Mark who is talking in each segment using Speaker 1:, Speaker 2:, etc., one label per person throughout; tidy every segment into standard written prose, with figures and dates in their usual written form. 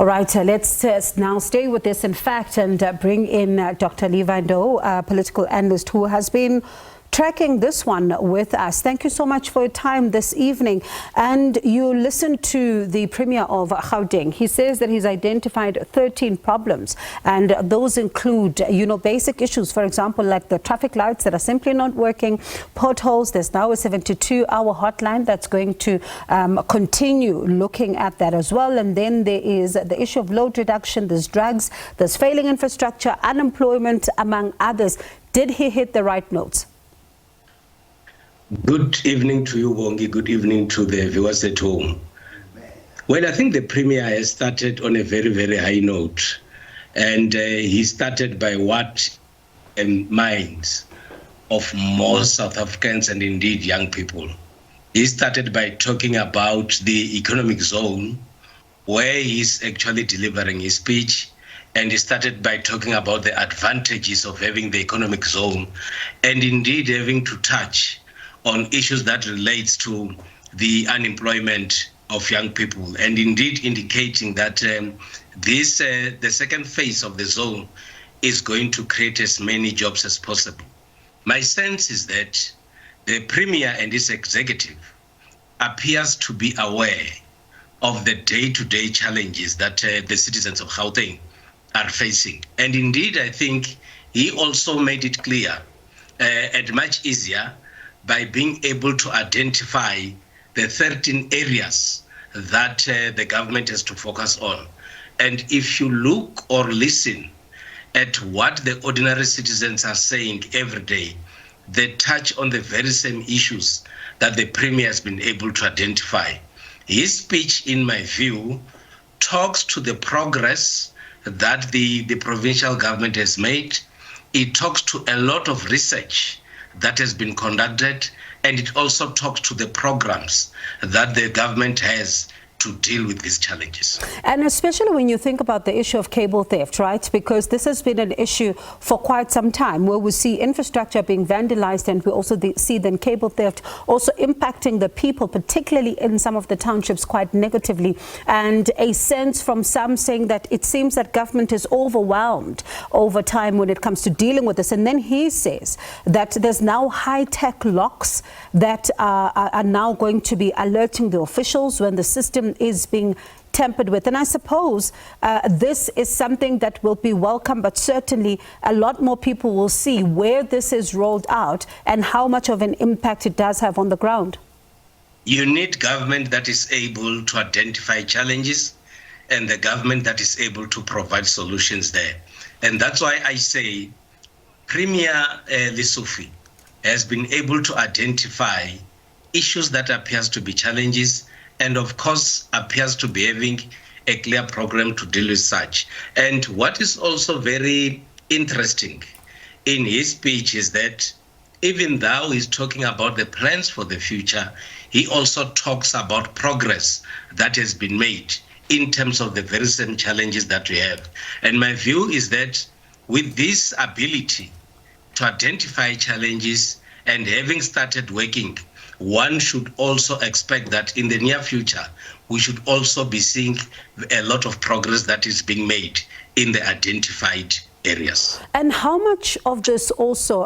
Speaker 1: All right, let's now stay with this, in fact, and bring in Dr. Levy Ndou, a political analyst who has been tracking this one with us. Thank you so much for your time this evening. And you listened to the Premier of Gauteng. He says that he's identified 13 problems, and those include, basic issues, for example, like the traffic lights that are simply not working, potholes. There's now a 72-hour hotline that's going to continue looking at that as well. And then there is the issue of load reduction, there's drugs, there's failing infrastructure, unemployment, among others. Did he hit the right notes?
Speaker 2: Good evening to you, Bongi. Good evening to the viewers at home. Well, I think the Premier has started on a very, very high note. And he started by what minds of most South Africans and indeed young people. He started by talking about the economic zone, where he's actually delivering his speech. And he started by talking about the advantages of having the economic zone and indeed having to touch on issues that relates to the unemployment of young people, and indeed indicating that the second phase of the zone is going to create as many jobs as possible. My sense is that the Premier and his executive appears to be aware of the day-to-day challenges that the citizens of Gauteng are facing. And indeed, I think he also made it clear and much easier by being able to identify the 13 areas that the government has to focus on. And if you look or listen at what the ordinary citizens are saying every day, they touch on the very same issues that the Premier has been able to identify. His speech, in my view, talks to the progress that the provincial government has made. It talks to a lot of research that has been conducted, and it also talks to the programs that the government has to deal with these challenges.
Speaker 1: And especially when you think about the issue of cable theft, right? Because this has been an issue for quite some time, where we see infrastructure being vandalized, and we also see then cable theft also impacting the people, particularly in some of the townships, quite negatively. And a sense from some saying that it seems that government is overwhelmed over time when it comes to dealing with this. And then he says that there's now high-tech locks that are now going to be alerting the officials when the system is being tampered with. And I suppose this is something that will be welcome, but certainly a lot more people will see where this is rolled out and how much of an impact it does have on the ground.
Speaker 2: You need government that is able to identify challenges and the government that is able to provide solutions there. And that's why I say Premier Lesufi has been able to identify issues that appears to be challenges, and of course appears to be having a clear program to deal with such. And what is also very interesting in his speech is that even though he's talking about the plans for the future, he also talks about progress that has been made in terms of the very same challenges that we have. And my view is that with this ability to identify challenges and having started working, one should also expect that in the near future, we should also be seeing a lot of progress that is being made in the identified areas.
Speaker 1: And how much of this also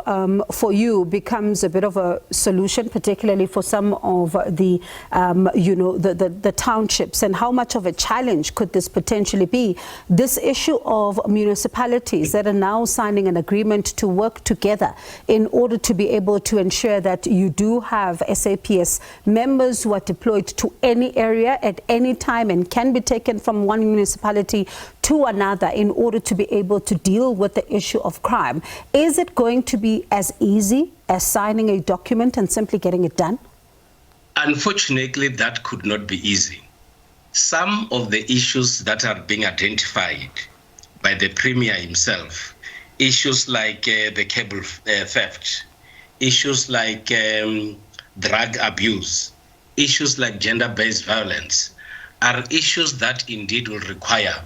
Speaker 1: for you becomes a bit of a solution, particularly for some of the, the townships, and how much of a challenge could this potentially be? This issue of municipalities that are now signing an agreement to work together in order to be able to ensure that you do have SAPS members who are deployed to any area at any time and can be taken from one municipality to another in order to be able to deal with the issue of crime. Is it going to be as easy as signing a document and simply getting it done?
Speaker 2: Unfortunately, that could not be easy. Some of the issues that are being identified by the Premier himself, issues like the cable theft, issues like drug abuse, issues like gender-based violence, are issues that indeed will require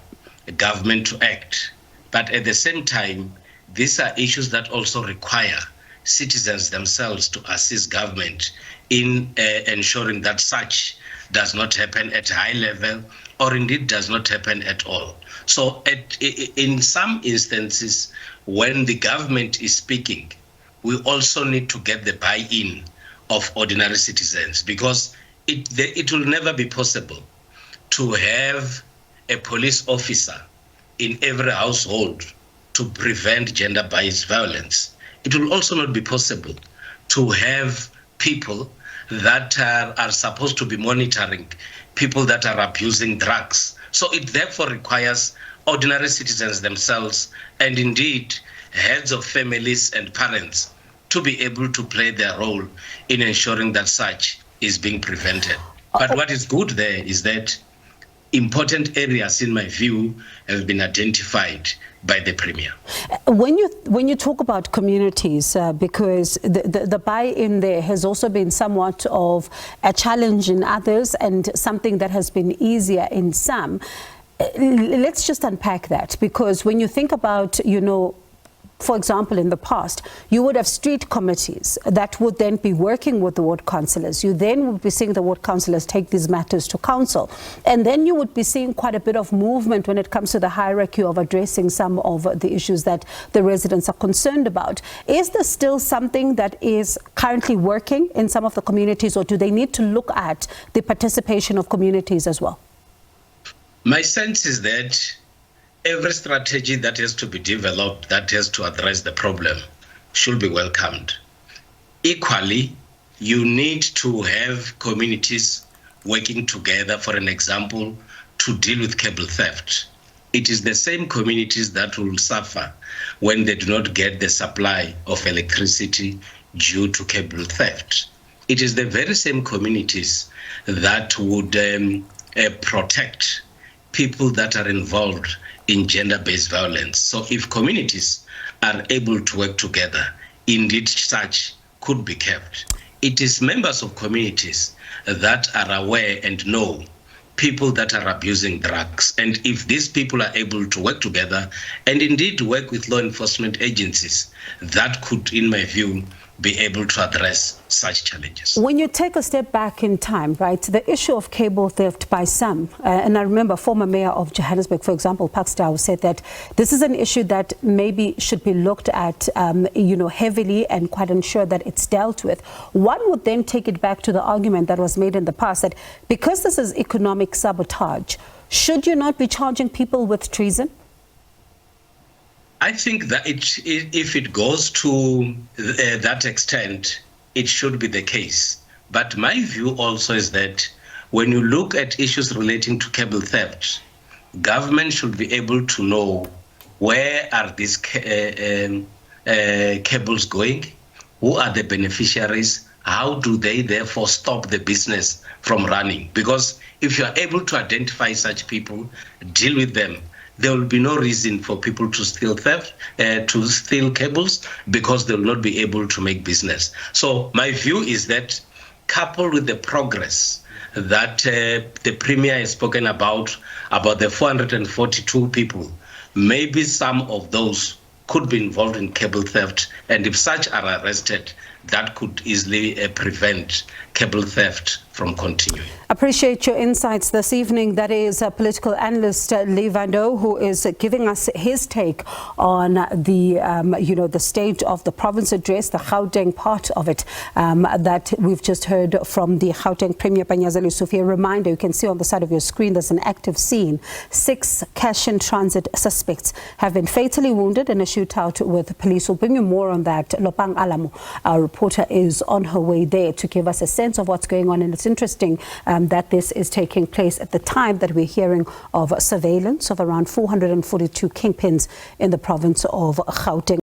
Speaker 2: government to act. But at the same time, these are issues that also require citizens themselves to assist government in ensuring that such does not happen at a high level or indeed does not happen at all. So in some instances, when the government is speaking, we also need to get the buy-in of ordinary citizens, because it will never be possible to have a police officer in every household to prevent gender-based violence. It will also not be possible to have people that are supposed to be monitoring people that are abusing drugs. So it therefore requires ordinary citizens themselves, and indeed heads of families and parents, to be able to play their role in ensuring that such is being prevented. But what is good there is that important areas, in my view, have been identified by the Premier.
Speaker 1: When you talk about communities, because the buy-in there has also been somewhat of a challenge in others and something that has been easier in some, let's just unpack that, because when you think about, for example, in the past, you would have street committees that would then be working with the ward councillors. You then would be seeing the ward councillors take these matters to council. And then you would be seeing quite a bit of movement when it comes to the hierarchy of addressing some of the issues that the residents are concerned about. Is there still something that is currently working in some of the communities, or do they need to look at the participation of communities as well?
Speaker 2: My sense is that every strategy that has to be developed that has to address the problem should be welcomed. Equally, you need to have communities working together, for an example, to deal with cable theft. It is the same communities that will suffer when they do not get the supply of electricity due to cable theft. It is the very same communities that would protect people that are involved in gender-based violence. So if communities are able to work together, indeed such could be kept. It is members of communities that are aware and know people that are abusing drugs. And if these people are able to work together and indeed work with law enforcement agencies, that could, in my view, be able to address such challenges.
Speaker 1: When you take a step back in time, right, the issue of cable theft by some, and I remember former mayor of Johannesburg, for example, Paxton, said that this is an issue that maybe should be looked at, heavily and quite ensure that it's dealt with. One would then take it back to the argument that was made in the past that because this is economic sabotage, should you not be charging people with treason?
Speaker 2: I think that if it goes to that extent, it should be the case. But my view also is that when you look at issues relating to cable theft, government should be able to know where are these cables going, who are the beneficiaries, how do they therefore stop the business from running? Because if you are able to identify such people, deal with them, there will be no reason for people to steal cables, because they will not be able to make business. So my view is that, coupled with the progress that the Premier has spoken about the 442 people, maybe some of those could be involved in cable theft, and if such are arrested, that could easily prevent cable theft from continuing.
Speaker 1: Appreciate your insights this evening. That is political analyst Levy Ndou, who is giving us his take on the state of the province address, the Gauteng part of it, that we've just heard from the Gauteng Premier, Panyaza Lesufi. A reminder, you can see on the side of your screen, there's an active scene. 6 cash-in-transit suspects have been fatally wounded in a shootout with police. We'll bring you more on that. Lopang Alamo, our reporter, is on her way there to give us a sense of what's going on. And it's interesting that this is taking place at the time that we're hearing of surveillance of around 442 kingpins in the province of Gauteng.